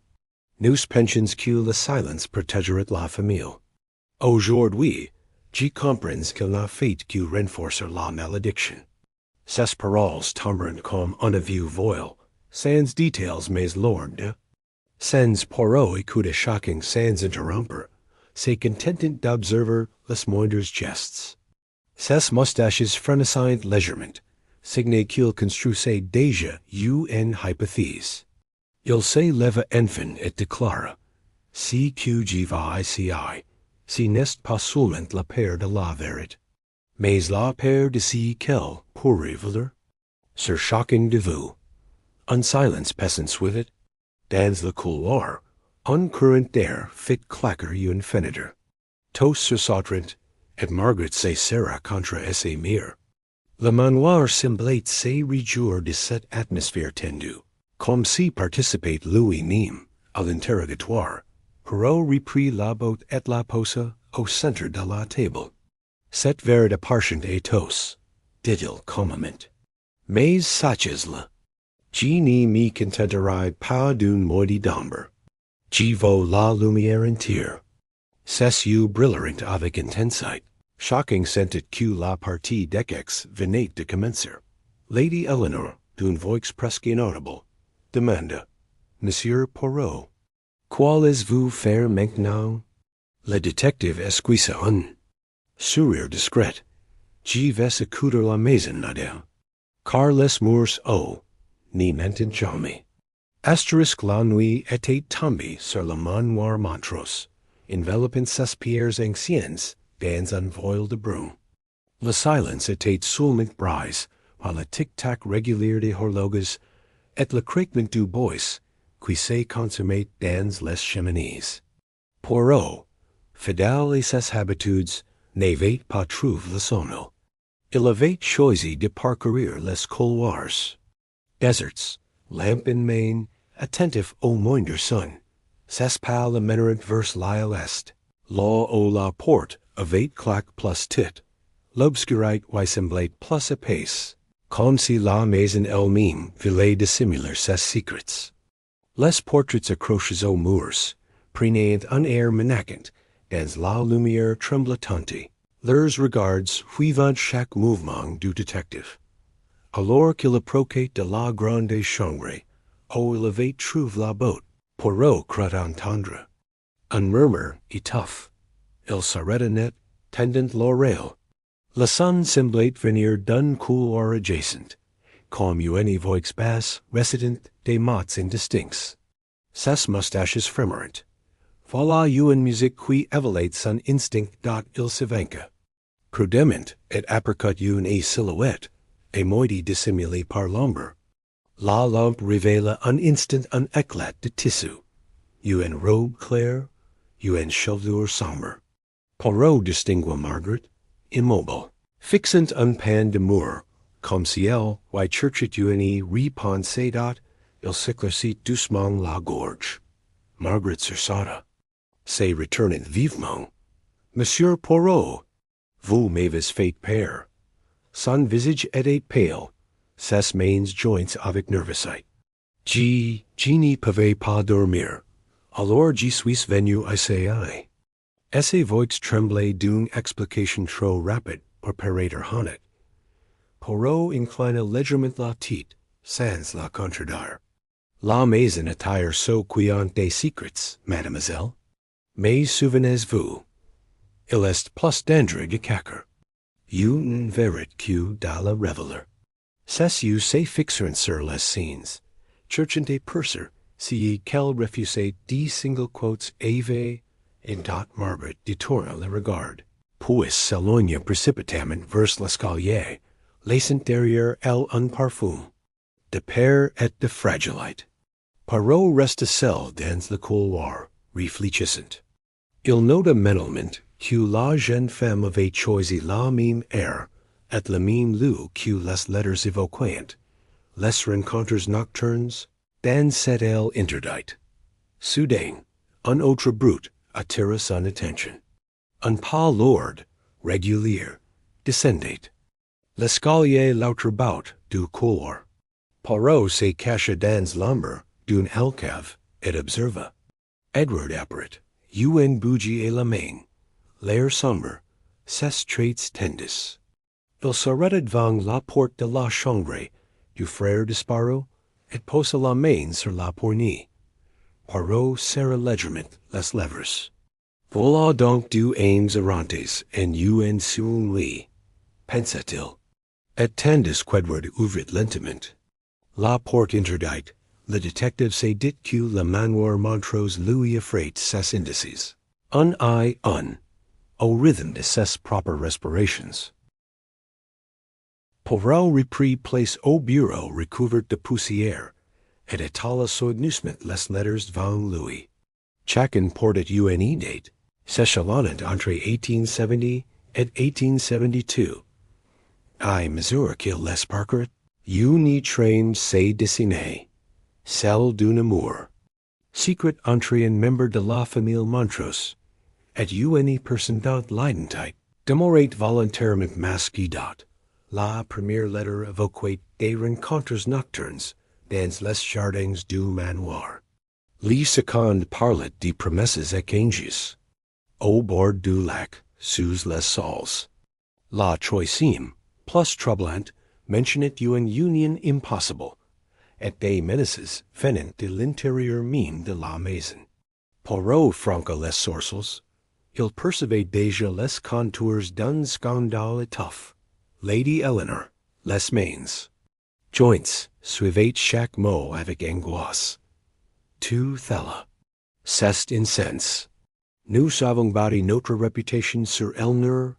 Nous pensions que la silence protégerait la famille. Aujourd'hui, je comprends qu'il n'a fait que renforcer la malédiction. Ces paroles tombent comme un avieux voile, sans details mais lourdes. Sans Poirot écoute shocking sans interrompre, se contentant d'observer les moindres gestes. Ses moustaches frémissent légèrement, signe qu'il construisait déjà une hypothèse. Il se leva enfin et déclara, si que je vais ici, si n'est pas seulement la peur de la vérité, mais la peur de ce qu'elle pourrait vouloir. Sur chacun de vous, un silence passant suivit, dans le couloir, un courant d'air fit claquer une fenêtre. Tous se sautrent, et Margaret se serra contre ses murs. Le manoir semblait se réjouir de cette atmosphère tendue. Comme si participait lui-même à l'interrogatoire, Poirot reprit la botte et la posa au centre de la table. Cette verre appartient à tous, dit-il calmement. Mais sachez-le, je ne me contenterai pas d'une moitié d'ombre. Je veux la lumière entière. Ses yeux brillèrent avec intensité. Shocking sentit que la partie d'échecs venait de commencer. Lady Eleanor, d'une voix presque inaudible, demanda, Monsieur Poirot, qu'allez-vous faire maintenant? Le détective esquissa un sourire discret. Je vais écouter la maison, madame, car les murs n'y mentent jamais. Asterisk la nuit était tombée sur le Manoir Montrose, enveloppant ses pierres anciennes dans un voile de brume. Le silence était seulement brise par le tic-tac régulier des horloges et le craquement du bois qui se consommait dans les cheminées. Poirot, fidèle à ses habitudes, n'avait pas trouvé le sommeil. Il avait choisi de parcourir les couloirs. Deserts, lampe in main, attentif au moindre son, ses pas le mèneront vers l'est. Là où la porte avait claque plus tit, l'obscurité y semblait plus épaisse, comme si la maison elle-même voulait dissimuler ses secrets. Les portraits accrochés aux murs prenaient un air menaçant dans la lumière tremblotante. Leurs regards suivaient chaque mouvement du détective. Alors qu'il approchait de la grande chambre, où il avait trouvé la botte, Poirot crut entendre un murmure étouffe. Il s'arrêta net, tendant l'oreille. Le son semblait venir d'un couloir adjacent, comme une voix basse récitant des mots indistincts. Ses moustaches frémirent. Voilà une musique qui éveillait son instinct dont il se vainquait. Prudemment et apricot une silhouette, et moitié dissimulée par l'ombre. La lampe révéla un instant un éclat de tissu, une robe claire, une chevelure sombre. Poirot distingua Margaret, immobile, fixant un pan de mur, comme si elle y cherchait une repensée dot, il s'éclaircit doucement la gorge. Margaret sursauta, se retournant vivement. Monsieur Poirot, vous m'avez fait peur. Son visage était pâle, ses mains jointes avec nervosité. Je n'y pouvais pas dormir, alors je suis venu essayer. Et ses voix tremblaient d'une explication trop rapide pour paraître honnête. Poirot inclina légèrement la tête, sans la contredire. La maison attire so quiant des secrets, mademoiselle. Mais souvenez-vous, il est plus dangereux que cacker. Une vérité que dans la révéler. Ses yeux se fixèrent sur les signes, cherchant à percer si qu'elle refusait 10 single quotes AV et dot Margaret détourna le regard, puis s'éloigna précipitamment vers l'escalier, laissant derrière elle un parfum, de peur et de fragilité. Poirot resta seul dans le couloir, réfléchissant. Il nota mentalement que la jeune femme avait choisi la même heure et le même lieu que les lettres évoquaient, les rencontres nocturnes, dans cette aile interdite. Soudain, un autre brute attira son attention. Un pas lourd, régulier, descendait. L'escalier l'outre-bout du couloir. Poirot se cacha dans l'ombre d'une alcôve et observa. Edward apparait, une bougie et la main, l'air sombre, ses traits tendus. Il s'arrêta devant la porte de la chambre du frère Disparu et posa la main sur la poignée. Poirot serra légèrement les lèvres. Voilà donc du aimes errantes en une seule nuit, pensa-t-il. Et tandis qu'Edward ouvrit lentement la porte interdite, le détective se dit que le Manoir Montrose lui offrait ses indices, un à un, au rythme de ses propres respirations. Poirot reprit place au bureau recouvert de poussière, et étala soigneusement les lettres devant lui. Chaque portait une date, s'échelonnant entre 1870 et 1872. À mesure qu'il les parcourait, une train se dessinait, celle d'un amour, secret entre un membre de la famille Montrose, et une personne d'identité, demeurait volontairement masquée dot. La première lettre évoquait des rencontres nocturnes dans les jardins du manoir. Le second parlait de promesses échanges au bord du lac, sous les sols. La troisième, plus troublante, mentionnait une union impossible, et des menaces venant de l'intérieur même de la maison. Poirot franqua les sourcils. Il percevait déjà les contours d'un scandale étouffé. Lady Eleanor, les mains, joints, suivaient chaque mot avec angoisse. Tu Thella, c'est incense. Nous avons bâti notre réputation sur Eleanor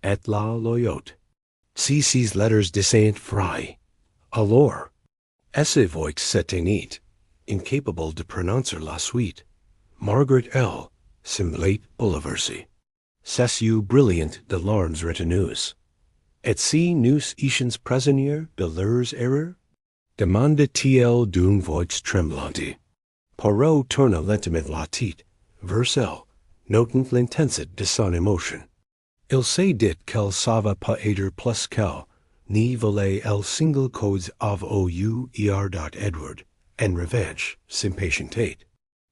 et la loyote. Si ces lettres descendent vraies, alors, essa voix s'éteignit, incapable de prononcer la suite. Margaret L. semblait bouleversée. Ses yeux brillants de larmes retenues. Et si nous étions prisonniers de leurs erreurs? Demanda-t-il d'une voix tremblante. Poirot tourna lentement la tête vers elle, notant l'intensité de son émotion. Il se dit qu'elle savait pas être plus qu'elle, ni voulait el single cause av-o-u-er dot Edward, en revanche, s'impatientait.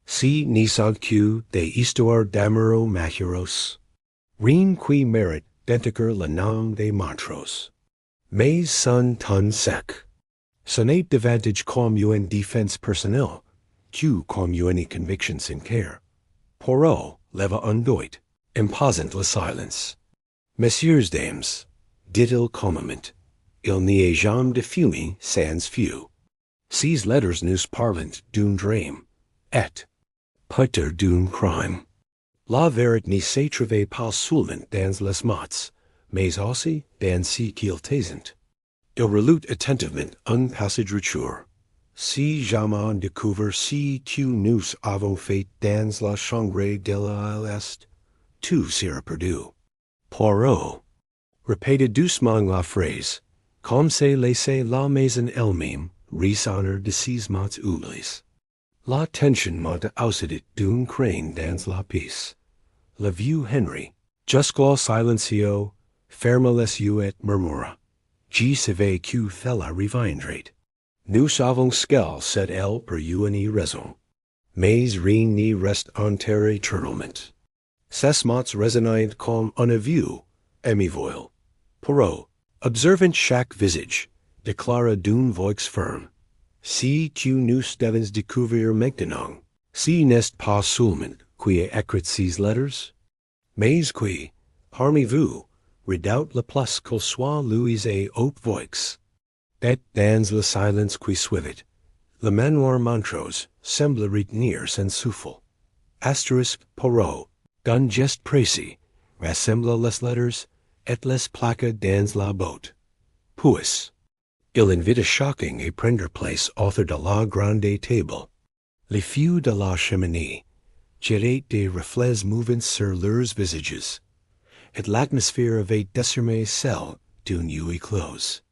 Si ni sans que des histoires d'amoureux malheureux. Rien qui mérite d'intégrer le nom de Montrose. Mais son ton sec. Ce n'est davantage comme une défense personnelle, que comme une conviction sincère. Poirot leva un doigt, imposant le silence. Messieurs, dames, dit-il calmement, il n'y a jamais de fumée sans feu. Ces lettres nous parlent d'un drame, et peut-être d'un crime. La vérité ne se trouvait pas seulement dans les mots, mais aussi dans ce qu'ils taisent. Il relut attentivement un passage retour. Si jamais on découvre ce que nous avons fait dans la chambre de l'Est, tout sera perdu. Poirot répéta doucement la phrase, comme se laissait la maison elle-même ressonner de ses mots oubliés. La tension monta aussitôt d'un craint dans la pièce. Le vieux Henry, jusqu'au silencio, ferma les yeux et murmura, je savais que Thella reviendrait. Nous savons qu'elle c'est elle pour une raison. Mais rien n'y reste enterré éternellement. Ces mots résonnaient comme un aveu, émouvant. Poirot, observant chaque visage, déclara d'une voix ferme, si que nous devons découvrir maintenant, si n'est pas seulement qui a écrit ces lettres, mais qui, parmi vous, redoute le plus qu'il soit louis et haute voix. Et dans le silence qui suivit, le Manoir Montrose semble retenir son souffle. Asterisk Poirot, d'un geste précis, rassembla les lettres et les plaqua dans la botte. Puis, il invita chacun à prendre place autour de la grande table. Les feux de la cheminée jetaient des reflets mouvants sur leurs visages, et l'atmosphère avait désormais celle d'une nuit close.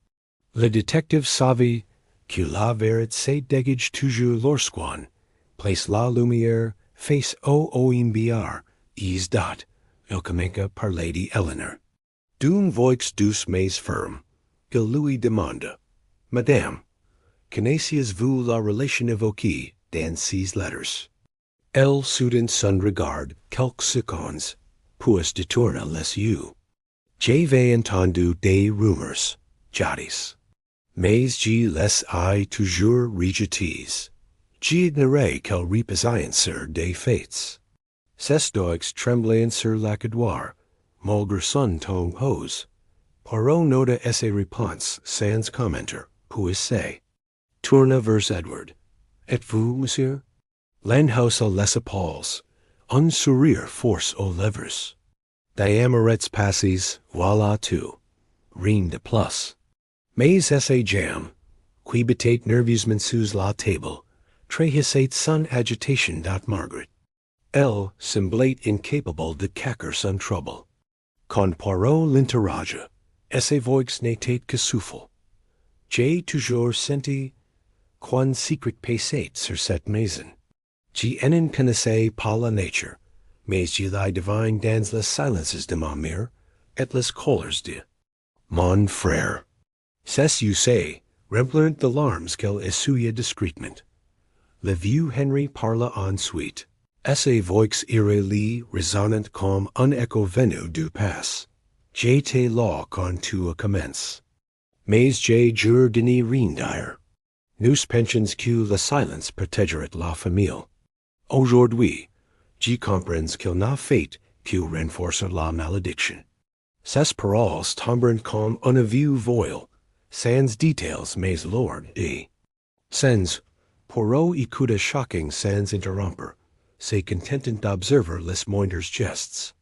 Le détective savait que la vérité se dégage toujours lorsqu'on place la lumière face au OMBR, is dot, il commença par Lady Eleanor. D'une voix douce mais ferme, il lui demanda, Madame, connaissez-vous la relation évoquée dans ces lettres? Elle soudain son regard quelques secondes, puis détourna les yeux. J'avais entendu des rumeurs, jadis, mais je les ai toujours rejetés. J'ignorais qu'elles reposaient sur des faits. Ces doigts tremblaient sur l'accoudroir, malgré son ton pose. Poirot nota ses réponses sans commentaire, puis say, tourna vers Edward. Êtes-vous, monsieur? Landhouse à les épaules, un sourire force aux lèvres. Des amourets passés, voilà tout. Rien de plus. Mais ces jam, qui battaient nerveusement sous la table, trahissaient son agitation dot Margaret. Elle semblait incapable de cacher son trouble. Quand Poirot l'interrogea, ses voix n'étaient que souffle. J'ai toujours senti qu'un secret pesait sur cette maison. Je n'en connaissais pas la nature, mais je l'ai divine dans les silences de ma mère et les colères de mon frère. C'est you say, remplirent de larmes qu'elle essuyait discrètement. Le vieux Henry parla ensuite. Ses voix irréelles résonnant comme un écho venu du passé. J'étais là quand tu as commencé. Mais j'ai juré de n'y rien dire. Nous pensions que le silence protégerait la famille. Aujourd'hui, je comprends qu'il n'a fait que renforcer la malédiction. Ces paroles tombèrent comme un vieux voile, sans détails mais lourds et sans. Poirot écouta shocking sans interrompre, se contentant d'observer les moindres gestes.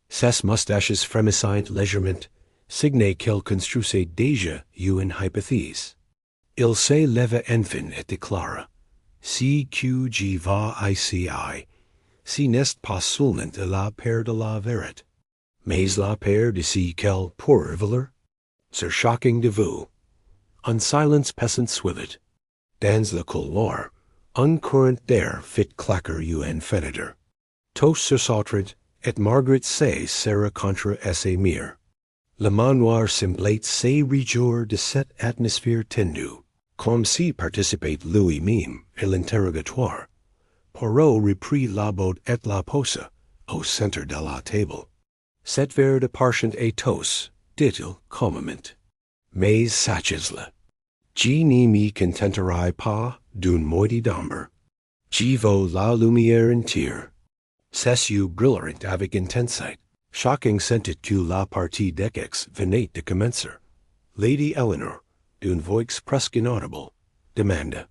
Ses moustaches frémissaient légèrement, signe qu'il construisait déjà une hypothèse. Il se leva enfin et déclara, si que je vais ici, si n'est pas seulement de la peur de la vérité, mais la peur de ce qu'elle pourrait révéler. C'est shocking de vous. Un silence pesant suivit. Dans le couloir, un courant d'air fit claquer une fenêtre. Tous se sautrent, et Margaret se serra contre ses murs. Le manoir semblait se réjouir de cette atmosphère tendue, comme si participait lui-même à l'interrogatoire. Poirot reprit la botte et la posa au centre de la table. Cette verre de parchant et tous, dit-il calmement. Mais sachez-le. Je ne me contenterai pas d'une moitié d'ombre. Je veux la lumière entière. Ses yeux brillèrent avec intensité. Shocking sentit que la partie d'échecs venait de commencer. Lady Eleanor, d'une voix presque inaudible, demanda,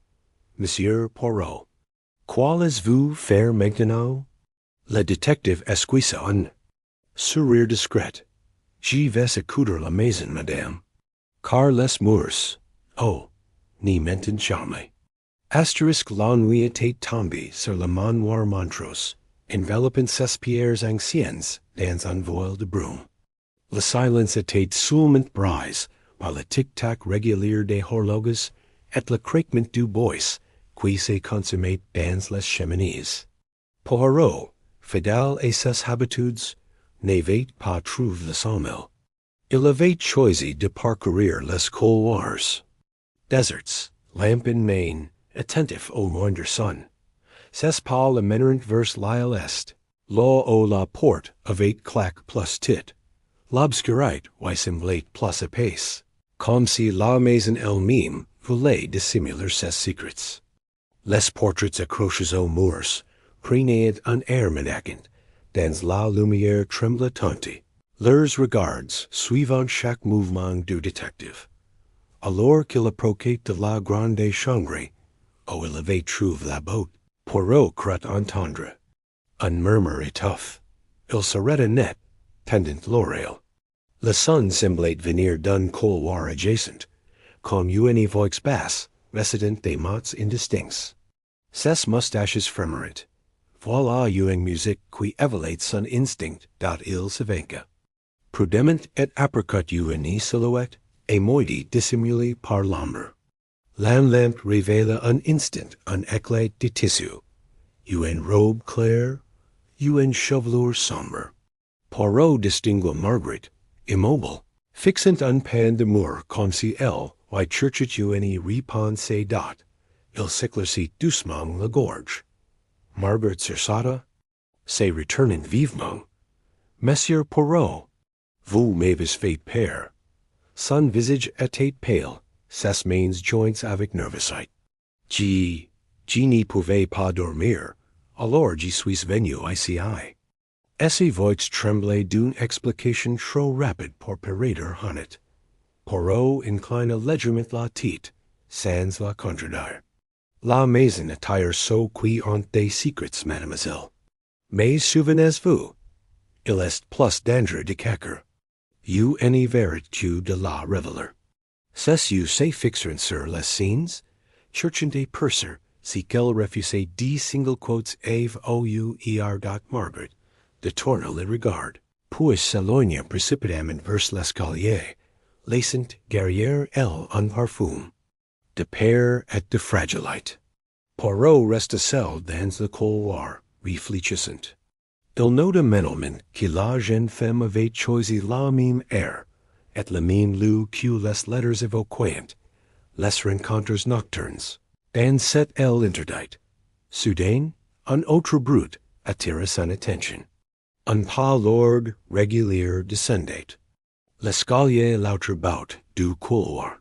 Monsieur Poirot, qu'allez-vous faire maintenant? Le détective esquissa un sourire discret. Je vais accoudre la maison, madame. Car les murs, oh, n'y mentent jamais. Asterisk la nuit était tombée sur le Manoir Montrose, enveloppant ses pierres anciennes dans un voile de brume. Le silence était seulement brisé par le tic-tac régulier des horloges et le craquement du bois qui se consommait dans les cheminées. Poirot, fidèle à ses habitudes, n'avait pas trouvé le sommeil. Il avait choisi de parcourir les couloirs. Deserts, lampe in main, attentif au moindre son. Ses pas le mèneront vers l'est, là où la porte avait claque plus tit. L'obscurité lui semblait plus épaisse, comme si la maison elle-même voulait dissimuler ses secrets. Les portraits accrochés aux murs prenaient un air menaçant dans la lumière tremblotante, leurs regards suivant chaque mouvement du détective. Alors qu'il approchait de la grande chambre, où il avait trouvé la botte, Poirot crut entendre un murmure étouffe. Il s'arrêta net, tendant l'oreille. Le son semblait venir d'un couloir adjacent, comme une voix basse, récitant des mots indistincts. Ses moustaches frémirent. Voilà une musique qui éveillait son instinct dont il se vainquait. Prudemment et apricot une silhouette, et moitié dissimulée par l'ombre. La lampe révéla un instant un éclat de tissu, une robe claire, une chevelure sombre. Poirot distingua Margaret, immobile, Fixant un pan d'amour comme si elle, y cherchait une réponse dot, il s'éclaircit doucement la gorge. Margaret sursauta, se retournant vivement. Monsieur Poirot, vous m'avez fait peur. Son visage était pale, ses mains jointes avec nervosité. Je n'y pouvais pas dormir, alors je suis venu ici. Ses voix tremblaient d'une explication trop rapide pour paraître honnête. Poirot inclina légèrement la tête, sans la contredire. La maison attire ceux qui ont des secrets, mademoiselle. Mais souvenez-vous, il est plus dangereux de cacher. Une vérité de la révéler. C'est-you se fixer sur les signes, cherchant des purser, si qu'elle refusait 10 single quotes avoir dot Margaret, de tourner le regard, puis s'éloigner précipitamment vers l'escalier, laissant derrière elle un parfum de peur et de fragilité. Poirot resta seul dans le couloir, réfléchissant. Il nota mentalement que la jeune femme avait choisi la même air, et le même lieu que les lettres évoquaient, les rencontres nocturnes. Dans cette aile interdite, soudain, un autre bruit attira son attention. Un pas lourd, régulier descendait. L'escalier l'outrebaut du couloir.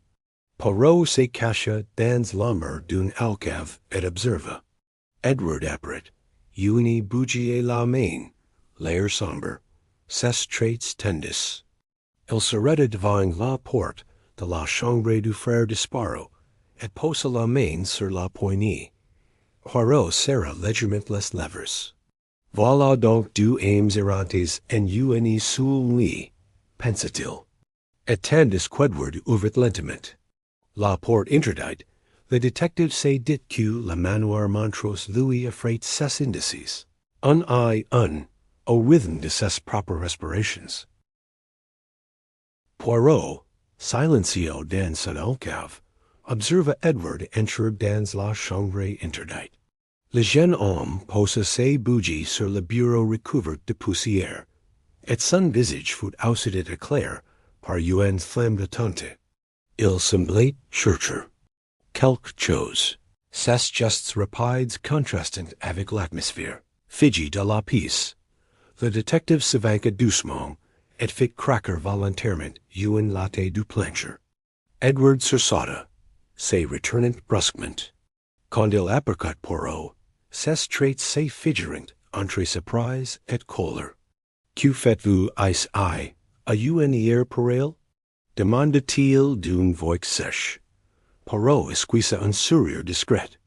Poirot se cacha dans l'ombre d'une alcôve et observa. Edward apparait, une bougie à la main, l'air sombre, ses traits tendus. Il s'arrêta devant la porte de la chambre du frère disparu et posa la main sur la poignée. Poirot serra légèrement les lèvres. Voilà donc deux âmes errantes en une seule lit, pensa-t-il. Et tandis qu'Edward ouvrit lentement la porte interdite, le détective se dit que le Manoir Montrose lui offrait ses indices, un à un, au rythme de ses propres respirations. Poirot, silencieux dans son alcôve, observa Edward entrer dans la chambre interdite. Le jeune homme posa ses bougies sur le bureau recouvert de poussière, et son visage fut aussitôt éclairé par une flamme de tente. Il semblait chercher quelque chose. Ses gestes rapides contrastant avec l'atmosphère figée de la pièce. Le détective s'avança doucement et fit craquer volontairement une latte du plancher. Edward sursauta, se retournant brusquement. Quand il aperçut Poirot, ses traits se figurant entre surprise et colère. Que faites-vous ici, à une heure pareille? Demanda-t-il d'une voix sèche. Poirot esquissa un sourire discret.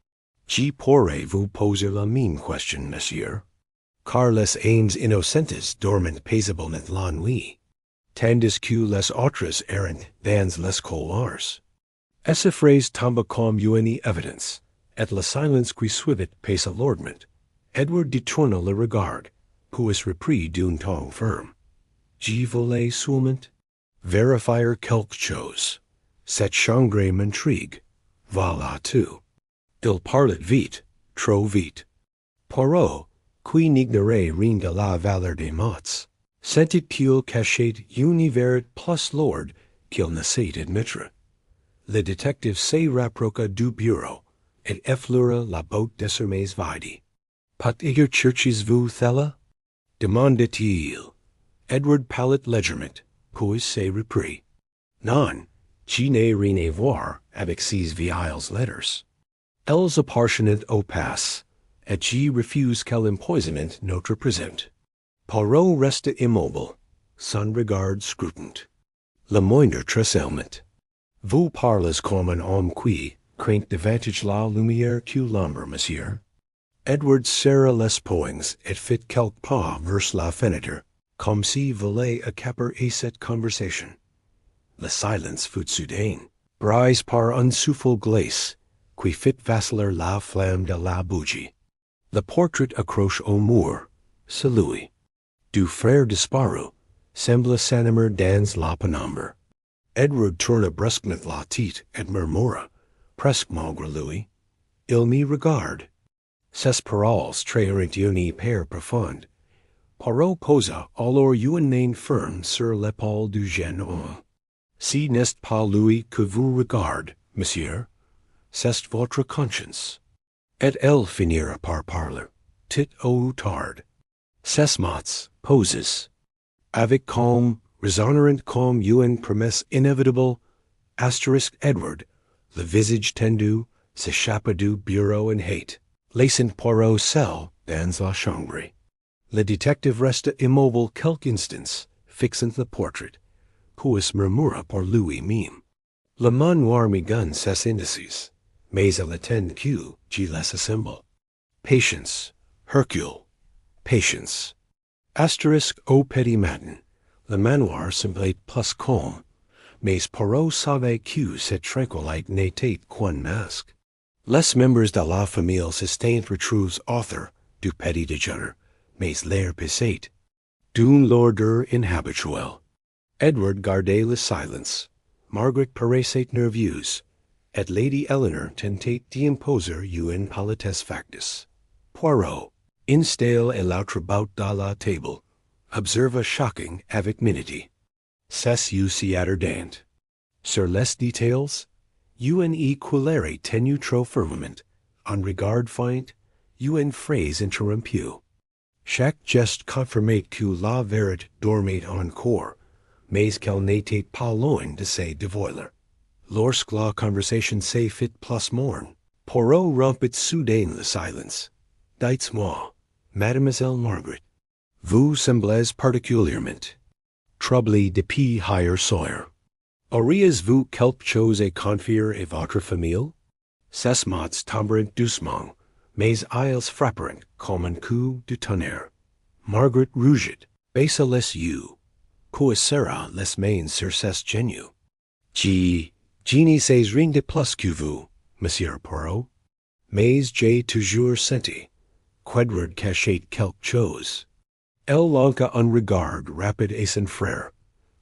Je pourrais vous poser la même question, monsieur, car les âmes innocentes dorment paisiblement la nuit, tandis que les autres errent dans les couloirs. Cette phrase tomba comme une évidence, et la silence qui suivit pesa lourdement. Edward détourna le regard, puis reprit d'un ton ferme. Je voulais seulement vérifier quelque chose. Cette chambre m'intrigue. Voilà tout. Il parlait vite, trop vite. Poirot, qui n'ignorait rien de la valeur des mots, sentit qu'il cachait une vérité plus lourde qu'il ne sait admettre. Le détective se rapprocha du bureau et effleura la botte désormais vide. Peut-être cherchez-vous Thella? Demanda-t-il. Edward pâlit légèrement, puis se reprit. Non, je n'ai rien à voir avec ces vieilles lettres. Elles appartiennent au passé, et je refuse qu'elles empoisonnent notre présent. Poirot resta immobile, son regard scrutant. Le moindre tressaillement. Vous parlez comme un homme qui craint davantage la lumière que l'ombre, monsieur. Edward serra les poings et fit quelques pas vers la fenêtre, comme s'il voulait accaparer cette conversation. Le silence fut soudain, brisé par un souffle glace, qui fit vaciller la flamme de la bougie. Le portrait accroché au mur, celui du frère disparu, semblait s'animer dans la pénombre. Edward tourna brusquement la tête et murmura, presque malgré lui, il me regarde. Ses paroles trahirent une peur profonde. Poirot posa alors une main ferme sur l'épaule du jeune homme. Si n'est pas lui que vous regarde, monsieur, c'est votre conscience. Et elle finira par parler, tit ou tard. Ses mots, poses, avec calme, résonnant comme une promesse inévitable, asterisk Edward, le visage tendu, s'échappe du bureau en hâte, laissant Poirot seul dans la chambre. Le détective resta immobile quelques instants, fixant le portrait, puis murmura pour lui-même. Le manoir mégagne ses indices, mais il attend que je les assemble. Patience, Hercule, patience. Asterisk au petit matin, le manoir semblait plus calme, mais Poirot savait que cette tranquillité n'était qu'un masque. Les membres de la famille s'étaient retrouvés authors du petit déjeuner, mais l'air pesait d'une lourdeur inhabituelle. Edward gardait le silence, Margaret paraissait nerveuse, et Lady Eleanor tentait d'imposer une politesse factice. Poirot, installé à l'autre bout de la table, observa chacun avec minutie. C'est si ardent. Sur les détails, une équilibre tenu trop fermement, un regard feint, une phrase interrompue. Chaque geste confirmait que la vérité dormait encore, mais qu'elle n'était pas loin de se dévoiler. Lorsque la conversation se fit plus morne, Poirot rompit soudain le silence. Dites-moi, Mademoiselle Margaret, vous semblez particulièrement troublée depuis hier soir. Auriez-vous quelque chose à confier à votre famille? Ses mots tombèrent doucement, mais ils frapperont comme un coup de tonnerre. Margaret rougit, baissa les yeux, puis serra les mains sur ses genoux. Je ne sais rien de plus que vous, Monsieur Poirot, mais j'ai toujours senti qu'Edward cachait quelque chose. Elle lança un regard rapide à son frère,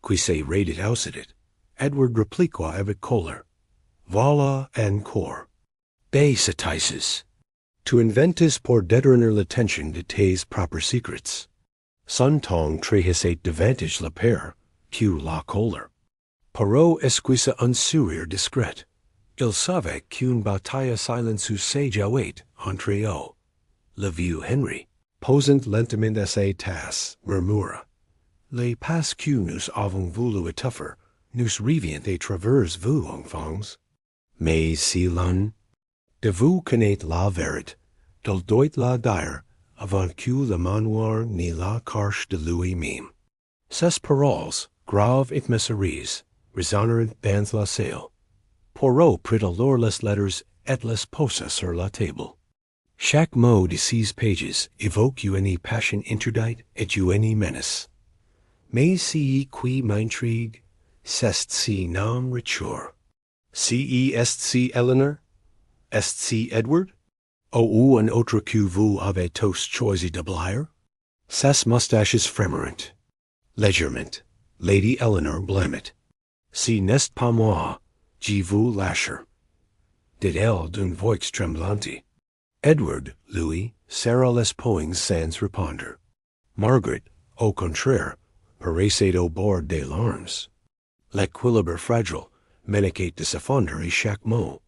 qui se raidit aussitôt. Edward répliqua avec colère. Voilà encore. Des sottises. Tu inventes pour détourner l'attention de tes propres secrets. Son ton trahissait davantage la peur que la colère. Poirot esquissa un sourire discret. Il savait qu'une bataille silencieuse jouait entre eux. Le vieux Henry, posant lentement à ses tasses, murmura. Les pas que nous avons voulu étouffer nous revient à travers vous, enfants. Mais si l'un de vous connaît la vérité, il doit la dire avant que le manoir ne la cache de lui-même. Ces paroles, graves et mystérieuses, résonnèrent dans la salle. Poirot prit alors les lettres et les posa sur la table. Chaque mot de ces pages évoque une passion interdite et une menace. Mais ce qui m'intrigue, c'est si nom retour. Est-ce Eleanor? Est-ce Edward? Ou un autre que vous avez tous choisi de blâmer? Ses moustaches frémirent. Légèrement, Lady Eleanor blâmait. Si n'est pas moi, je vous lâche, dit-elle d'une voix tremblante. Edward, lui, serra les poings sans répondre. Margaret, au contraire, paraissait au bord des larmes. L'équilibre fragile menaçait de s'effondrer chaque mot.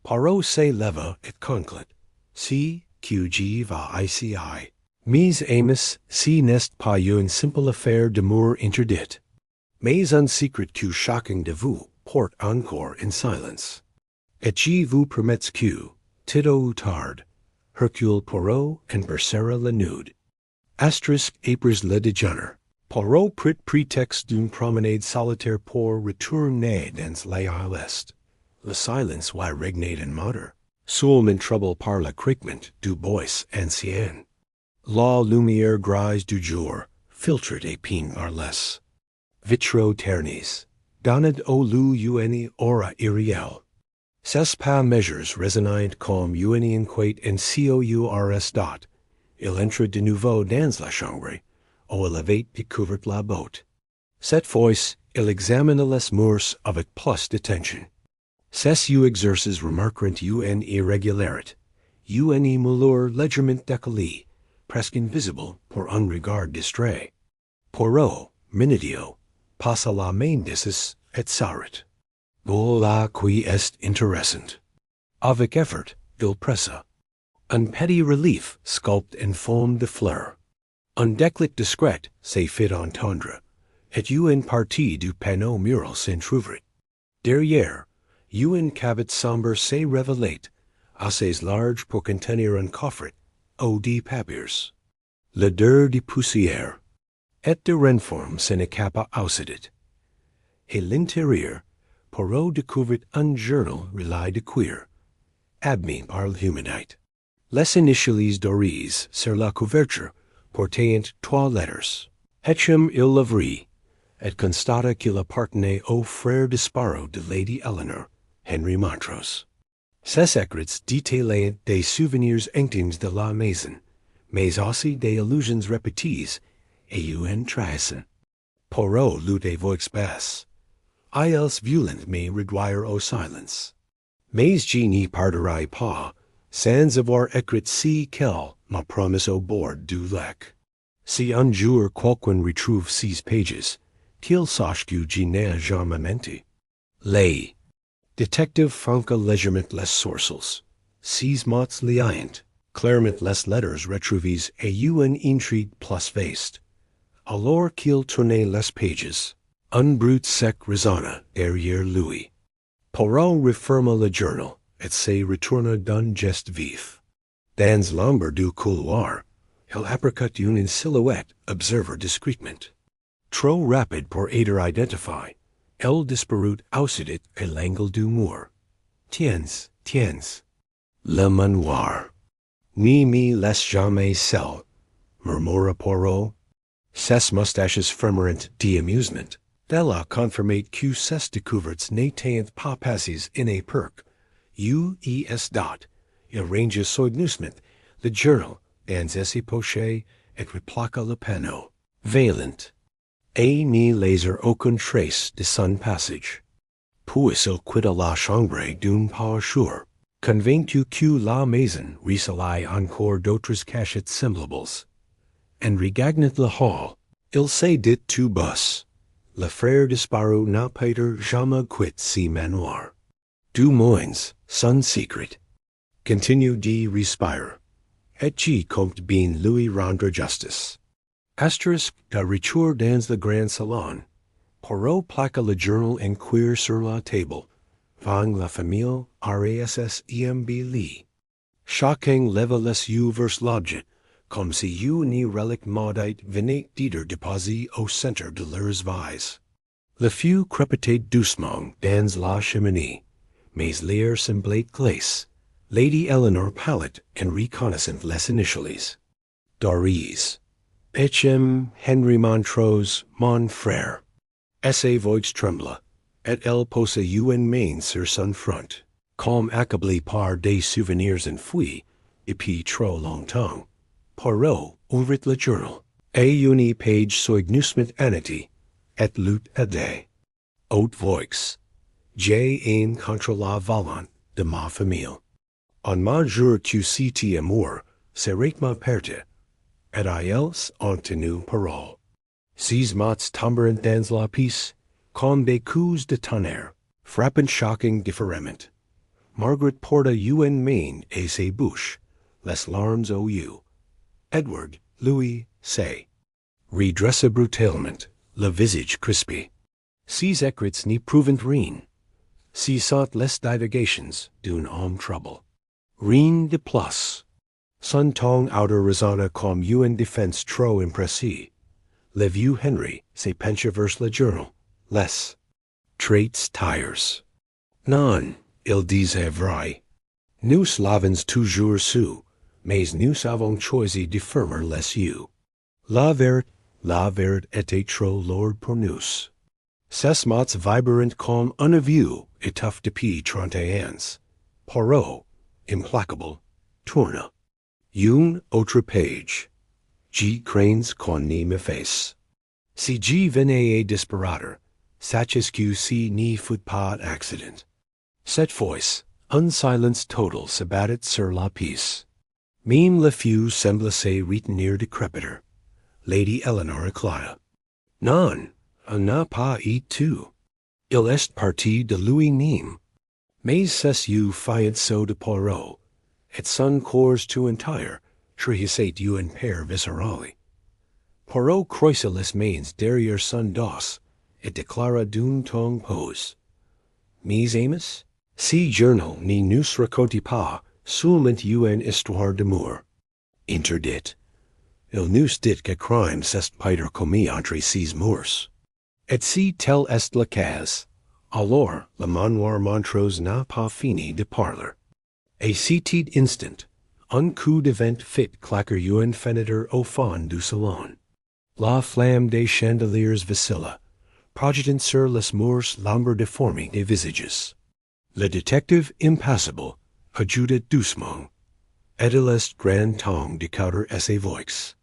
Poirot se leva et conclut. Si que je vais ici. Mes amis, si n'est pas une simple affaire d'amour interdite, mais un secret que chacun de vous porte encore en silence. Et je vous promets que, tôt ou tard, Hercule Poirot en bercera la nude. Asterisk après le déjeuner. Poirot prit prétexte d'une promenade solitaire pour retourner dans l'Aile Est. Le silence y régnait en matter, seulement troublé par le craquement du bois ancien. La lumière grise du jour filtrait et peint par les vitraux ternis, donnant au lieu une aura irréelle. Ces pas mesures résonnaient comme une enquête en cours dot. Il entra de nouveau dans la chambre, où il avait découvert la botte. Cette fois, il examina les murs avec plus d'attention. Ces exercices remarquèrent une irrégularité, une moulure légèrement décollée, presque invisible pour un regard distrait. Poirot, minutio, passa la main dessus et saret. Vola qui est interessant. Avec effort, il pressa. Un petit relief sculpte en forme de fleur. Un déclic discret se fit entendre, et une partie du panneau mural s'entr'ouvrit. Derrière, une cavite sombre se révélait, assez large pour contenir un coffret, ou des papiers. L'odeur de poussière et de renforme se ne capa aussitôt. Et l'intérieur, Poirot découvrit un journal relié de cuir, abîmé par l'humidité. Les initiales dorées sur la couverture portaient 3 lettres. Hechem il l'ouvrit, et constata qu'il appartenait au frère disparu de Lady Eleanor, Henry Montrose. Ces écrits détaillaient des souvenirs intimes de la maison, mais aussi des allusions répétées et une trahison. Poirot lut à voix basse. Ils violent me réduire au silence. Mais je n'y partirai pas, sans avoir écrit si qu'elle m'a promis au bord du lac. Si un jour quelqu'un retrouve ces pages, qu'il sache que je n'ai jamais menti. Les détectives franca légèrement les sourcils, ces mots liant, clairement les lettres retrouvées et une intrigue plus vaste. Alors qu'il tournait les pages, un brut sec résonna derrière lui. Poirot referma le journal et se retourna d'un geste vif. Dans l'ombre du couloir, il aperçut une silhouette observer discrètement. Trop rapide pour être identifié, elle disparut aussitôt à l'angle du mur. Tiens, le manoir. Ne me laisse jamais seul, murmura Poirot. Ses moustaches fermerent d'amusement. D'elle a confirmé que ces découvertes n'étaient pas passées in a perc. Il rangea soigneusement le journal dans ses poches et replaqua le panneau. Vaillant. Et ne laissa aucune trace de son passage. Puis il quitta la chambre d'un pas sûr, convaincu que la maison recélait encore d'autres cachettes semblables. En regagnant le hall, il se dit tout bas. Le frère disparu n'a peut-être jamais quitté ce manoir. Du moins, son secret continue de respirer, et j'y compte bien lui rendre justice. Asterisk de retour dans le grand salon. Poirot plaqua le journal en cuir sur la table, vang la famille RASSEMB lit. Chacun leva les yeux vers l'objet, comme si une relique maudite venait d'être déposée au centre de leurs vies. Le feu crépitait doucement dans la cheminée, mais l'air semblait glace. Lady Eleanor pâlit en reconnaissant les initiales. Dorées. H.M. Henry Montrose, mon frère. Sa voix trembla, et elle posa une main sur son front, comme accablé par des souvenirs enfouis depuis trop longtemps. Poirot ouvrit le journal, et une page soigneusement annotée, et lut à des haute voix. J'ai un contre la volonté de ma famille. En majeur que c'était amour, serait ma perte, et à elles en tenu parole. Ces mots tombèrent dans la pièce, comme des coups de tonnerre, frappant shocking différemment. Margaret porta une main à ses bouches, les larmes aux yeux. Edward, Louis, say, redressa brutalement, le visage crispé. Ces écrits n'y prouvant rien. Si sont les divagations d'un homme trouble. Rien de plus. Son tongue outer résonna comme une défense trop impressive. Le vieux Henry se pencha vers le journal. Les traits tires. Non, il disait vrai. Nous l'avons toujours su, mais nous avons choisi de fermer les yeux. La vérité était trop lourde pour nous. Ces mots vibrant comme un vieux étoffe depuis 30 ans. Poirot, implacable, tourna. Une autre page. J'y crains qu'on n'y me fasse. Si j'y venais à disparaître, sachez que si n'y fut pas d'accident. Cette fois, un silence total s'abattit sur la pièce. Même le feu semblait se retenir de crépiteur. Lady Eleanor éclata. Non, elle n'a pas eu tout. Il est parti de lui-même. Mais c'est fait so de Poirot, et son corps tout entire, trahissait un père viscérale. Poirot croisa les mains derrière son dos, et déclara d'un ton pose. Mes amis, si journal ni nous raconte pas seulement une histoire d'amour. Interdit. Il nous dit que crime s'est peut commis entre ces murs. Et si tel est le cas, alors le Manoir Montrose n'a pas fini de parler. Et cet instant, un coup de vent fit claquer une fenêtre au fond du salon. La flamme des chandeliers vacilla, projetant sur les murs l'ombre déformée des visages. Le détective impassible ajouta doucement, et il est grand temps de cauder ses voix.